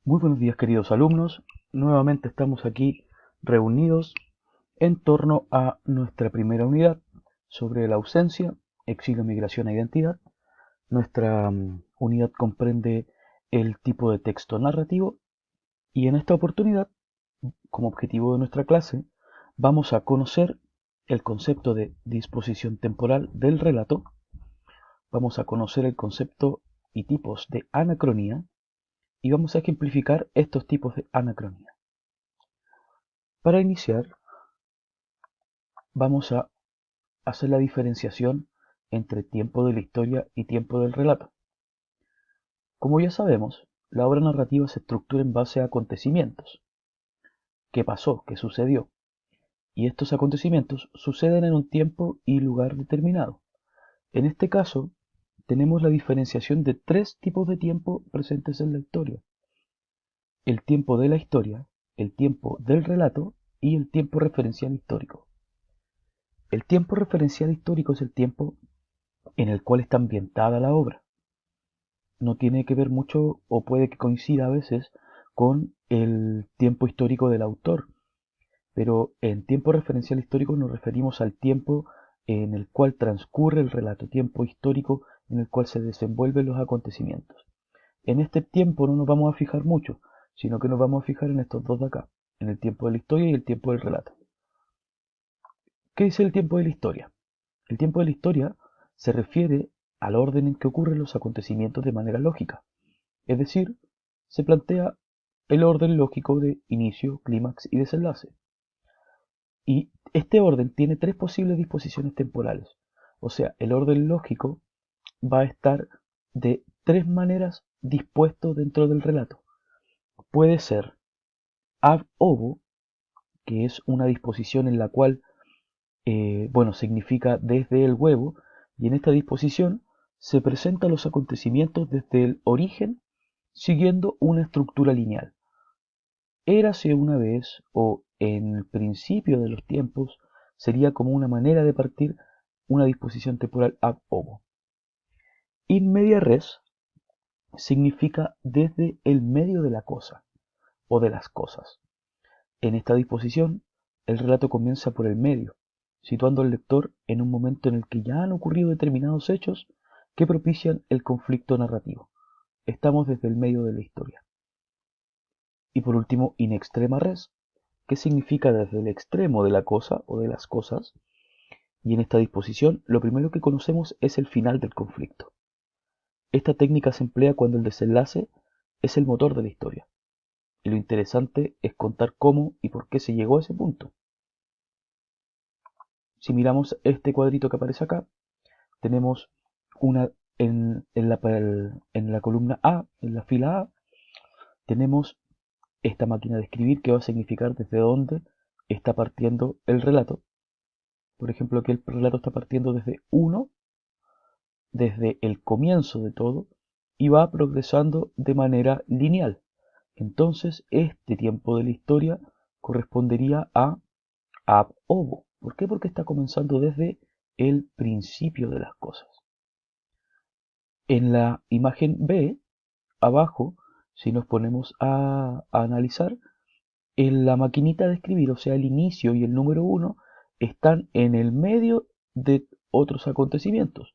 Muy buenos días, queridos alumnos. Nuevamente estamos aquí reunidos en torno a nuestra primera unidad sobre la ausencia, exilio, migración e identidad. Nuestra unidad comprende el tipo de texto narrativo y en esta oportunidad, como objetivo de nuestra clase, vamos a conocer el concepto de disposición temporal del relato, vamos a conocer el concepto y tipos de anacronía y vamos a ejemplificar estos tipos de anacronía. Para iniciar, vamos a hacer la diferenciación entre tiempo de la historia y tiempo del relato. Como ya sabemos, la obra narrativa se estructura en base a acontecimientos. ¿Qué pasó? ¿Qué sucedió? Y estos acontecimientos suceden en un tiempo y lugar determinado. En este caso, tenemos la diferenciación de tres tipos de tiempo presentes en la historia. El tiempo de la historia, el tiempo del relato y el tiempo referencial histórico. El tiempo referencial histórico es el tiempo en el cual está ambientada la obra. No tiene que ver mucho o puede que coincida a veces con el tiempo histórico del autor, pero en tiempo referencial histórico nos referimos al tiempo en el cual transcurre el relato, tiempo histórico en el cual se desenvuelven los acontecimientos. En este tiempo no nos vamos a fijar mucho, sino que nos vamos a fijar en estos dos de acá, en el tiempo de la historia y el tiempo del relato. ¿Qué dice el tiempo de la historia? El tiempo de la historia se refiere al orden en que ocurren los acontecimientos de manera lógica, es decir, se plantea el orden lógico de inicio, clímax y desenlace. Y este orden tiene tres posibles disposiciones temporales, o sea, el orden lógico va a estar de tres maneras dispuesto dentro del relato. Puede ser ab ovo, que es una disposición en la cual significa desde el huevo, y en esta disposición se presentan los acontecimientos desde el origen siguiendo una estructura lineal. Érase una vez o en el principio de los tiempos sería como una manera de partir una disposición temporal ab ovo. In media res significa desde el medio de la cosa o de las cosas. En esta disposición, el relato comienza por el medio, situando al lector en un momento en el que ya han ocurrido determinados hechos que propician el conflicto narrativo. Estamos desde el medio de la historia. Y por último, in extrema res, que significa desde el extremo de la cosa o de las cosas, y en esta disposición lo primero que conocemos es el final del conflicto. Esta técnica se emplea cuando el desenlace es el motor de la historia, y lo interesante es contar cómo y por qué se llegó a ese punto. Si miramos este cuadrito que aparece acá, tenemos una en la columna A, en la fila A, tenemos esta máquina de escribir que va a significar desde dónde está partiendo el relato. Por ejemplo, que el relato está partiendo desde 1, desde el comienzo de todo, y va progresando de manera lineal. Entonces, este tiempo de la historia correspondería a ab ovo. ¿Por qué? Porque está comenzando desde el principio de las cosas. En la imagen B, abajo, si nos ponemos a analizar, en la maquinita de escribir, o sea, el inicio y el número 1, están en el medio de otros acontecimientos.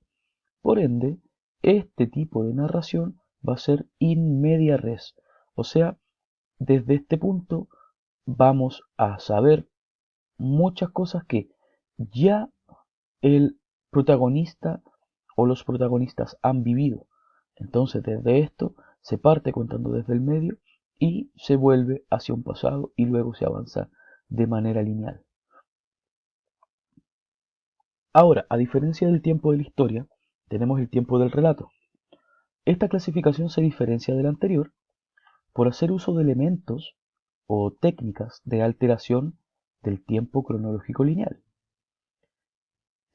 Por ende, este tipo de narración va a ser in media res, o sea, desde este punto vamos a saber muchas cosas que ya el protagonista o los protagonistas han vivido. Entonces, desde esto se parte contando desde el medio y se vuelve hacia un pasado y luego se avanza de manera lineal. Ahora, a diferencia del tiempo de la historia, tenemos el tiempo del relato. Esta clasificación se diferencia de la anterior por hacer uso de elementos o técnicas de alteración del tiempo cronológico lineal.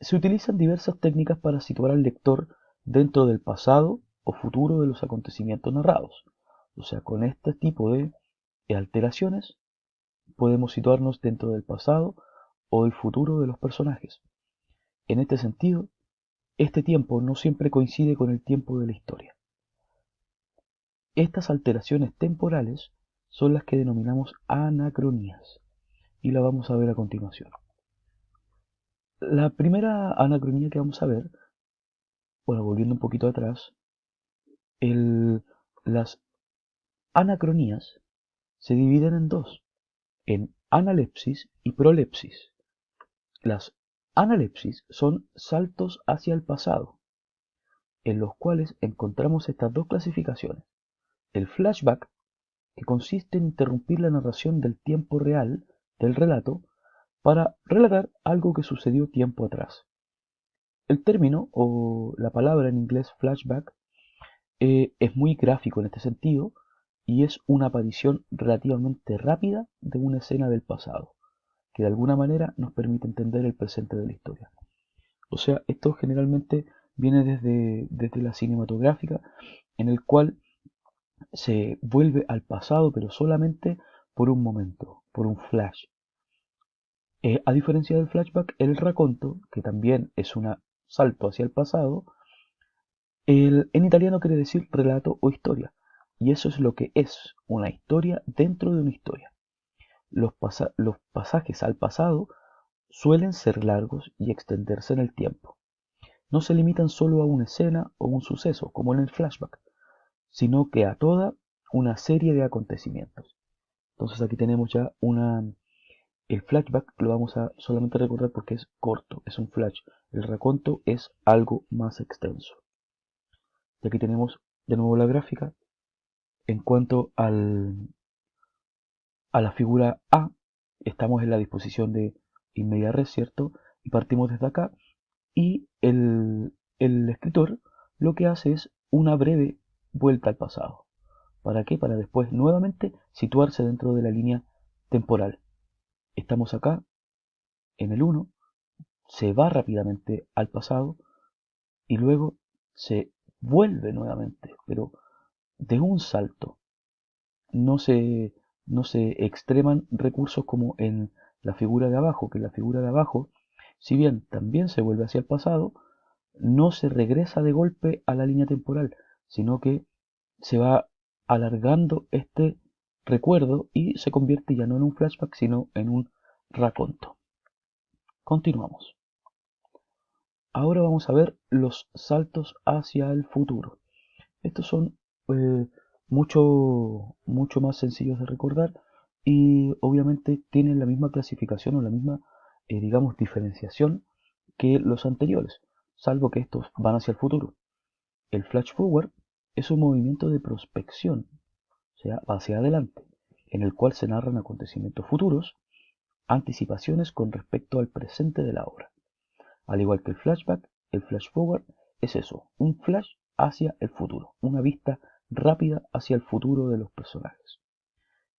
Se utilizan diversas técnicas para situar al lector dentro del pasado o futuro de los acontecimientos narrados. O sea, con este tipo de alteraciones podemos situarnos dentro del pasado o del futuro de los personajes. En este sentido, este tiempo no siempre coincide con el tiempo de la historia. Estas alteraciones temporales son las que denominamos anacronías y la vamos a ver a continuación. La primera anacronía que vamos a ver, bueno, volviendo un poquito atrás, las anacronías se dividen en dos, en analepsis y prolepsis. Las analepsis son saltos hacia el pasado, en los cuales encontramos estas dos clasificaciones. El flashback, que consiste en interrumpir la narración del tiempo real del relato para relatar algo que sucedió tiempo atrás. El término o la palabra en inglés flashback es muy gráfico en este sentido y es una aparición relativamente rápida de una escena del pasado, que de alguna manera nos permite entender el presente de la historia. O sea, esto generalmente viene desde la cinematográfica, en el cual se vuelve al pasado, pero solamente por un momento, por un flash. A diferencia del flashback, el raconto, que también es un salto hacia el pasado, en italiano quiere decir relato o historia, y eso es lo que es una historia dentro de una historia. Los pasajes al pasado suelen ser largos y extenderse en el tiempo. No se limitan solo a una escena o un suceso, como en el flashback, sino que a toda una serie de acontecimientos. Entonces aquí tenemos ya el flashback lo vamos a solamente recordar porque es corto, es un flash. El raconto es algo más extenso. Y aquí tenemos de nuevo la gráfica. En cuanto a la figura A, estamos en la disposición de in media res, ¿cierto? Y partimos desde acá. Y el escritor lo que hace es una breve vuelta al pasado. ¿Para qué? Para después nuevamente situarse dentro de la línea temporal. Estamos acá en el 1, se va rápidamente al pasado y luego se vuelve nuevamente, pero de un salto. No se, no se extreman recursos como en la figura de abajo, que en la figura de abajo, si bien también se vuelve hacia el pasado, no se regresa de golpe a la línea temporal, sino que se va alargando este recuerdo y se convierte ya no en un flashback, sino en un raconto. Continuamos. Ahora vamos a ver los saltos hacia el futuro. Estos son mucho más sencillos de recordar y obviamente tienen la misma clasificación o la misma, digamos, diferenciación que los anteriores, salvo que estos van hacia el futuro. El flash forward es un movimiento de prospección, o sea, hacia adelante, en el cual se narran acontecimientos futuros, anticipaciones con respecto al presente de la obra. Al igual que el flash forward es eso, un flash hacia el futuro, una vista rápida hacia el futuro de los personajes.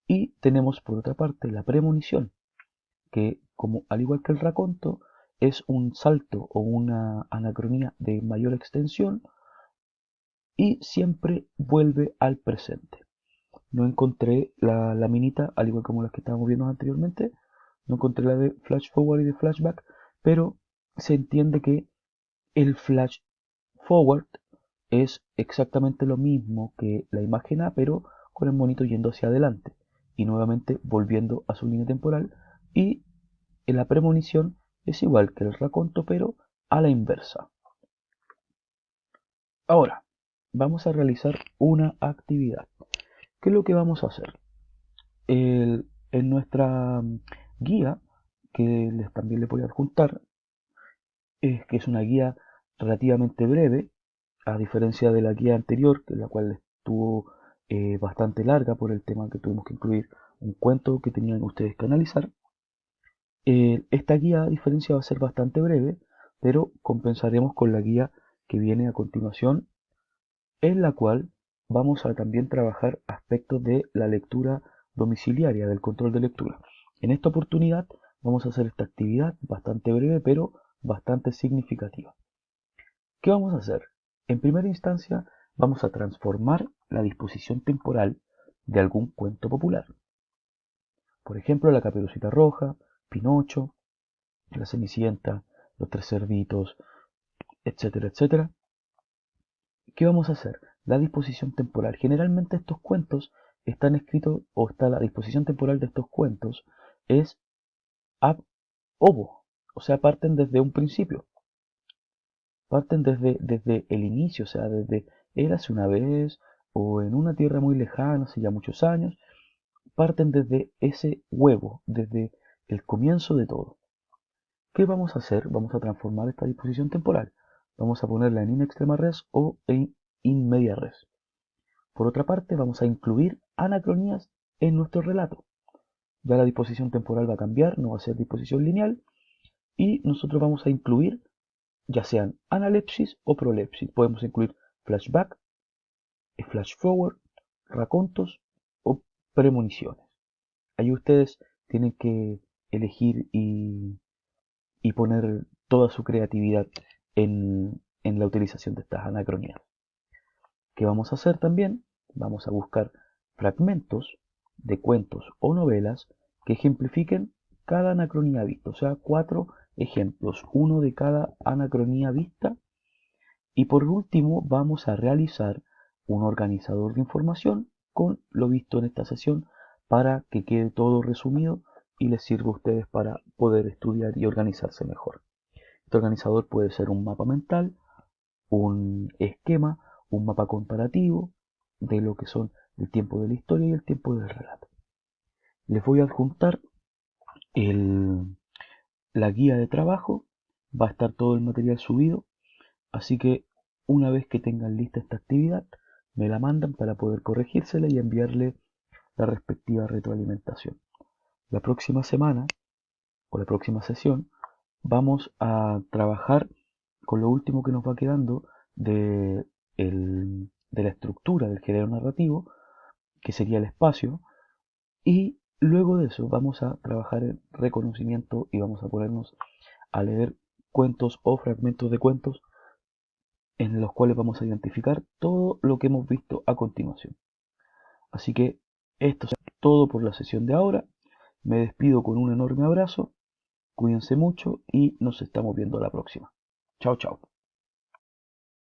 Y tenemos por otra parte la premonición, que como al igual que el raconto, es un salto o una anacronía de mayor extensión y siempre vuelve al presente. No encontré la minita, al igual como las que estábamos viendo anteriormente, no encontré la de flash forward y de flashback, pero se entiende que el flash forward es exactamente lo mismo que la imagen A, pero con el monito yendo hacia adelante y nuevamente volviendo a su línea temporal. Y en la premonición es igual que el raconto, pero a la inversa. Ahora, vamos a realizar una actividad. ¿Qué es lo que vamos a hacer? En nuestra guía, que también le voy a adjuntar, es que es una guía relativamente breve, a diferencia de la guía anterior, que la cual estuvo bastante larga por el tema que tuvimos que incluir un cuento que tenían ustedes que analizar. Esta guía, a diferencia, va a ser bastante breve, pero compensaremos con la guía que viene a continuación, en la cual vamos a también trabajar aspectos de la lectura domiciliaria, del control de lectura. En esta oportunidad vamos a hacer esta actividad bastante breve, pero bastante significativa. ¿Qué vamos a hacer? En primera instancia, vamos a transformar la disposición temporal de algún cuento popular. Por ejemplo, La Caperucita Roja, Pinocho, La Cenicienta, Los Tres Cerditos, etcétera, etcétera. ¿Qué vamos a hacer? la disposición temporal. Generalmente estos cuentos están escritos, o está la disposición temporal de estos cuentos, es ab ovo, o sea, parten desde un principio, parten desde el inicio, o sea, desde érase una vez, o en una tierra muy lejana, hace ya muchos años, parten desde ese huevo, desde el comienzo de todo. ¿Qué vamos a hacer? Vamos a transformar esta disposición temporal. Vamos a ponerla en in extrema res o en in media res. Por otra parte, vamos a incluir anacronías en nuestro relato. Ya la disposición temporal va a cambiar, no va a ser disposición lineal, y nosotros vamos a incluir ya sean analepsis o prolepsis. Podemos incluir flashback, flash forward, racontos o premoniciones. Ahí ustedes tienen que elegir y poner toda su creatividad en la utilización de estas anacronías. ¿Qué vamos a hacer también? Vamos a buscar fragmentos de cuentos o novelas que ejemplifiquen cada anacronía vista, o sea, 4 ejemplos, uno de cada anacronía vista. Y por último, vamos a realizar un organizador de información con lo visto en esta sesión para que quede todo resumido y les sirva a ustedes para poder estudiar y organizarse mejor. Este organizador puede ser un mapa mental, un esquema, un mapa comparativo de lo que son el tiempo de la historia y el tiempo del relato. Les voy a adjuntar la guía de trabajo, va a estar todo el material subido, así que una vez que tengan lista esta actividad, me la mandan para poder corregírsela y enviarle la respectiva retroalimentación. La próxima semana o la próxima sesión vamos a trabajar con lo último que nos va quedando de la estructura del género narrativo, que sería el espacio, y luego de eso vamos a trabajar en reconocimiento y vamos a ponernos a leer cuentos o fragmentos de cuentos en los cuales vamos a identificar todo lo que hemos visto a continuación. Así que esto es todo por la sesión de ahora. Me despido con un enorme abrazo, cuídense mucho y nos estamos viendo la próxima. Chao, chao.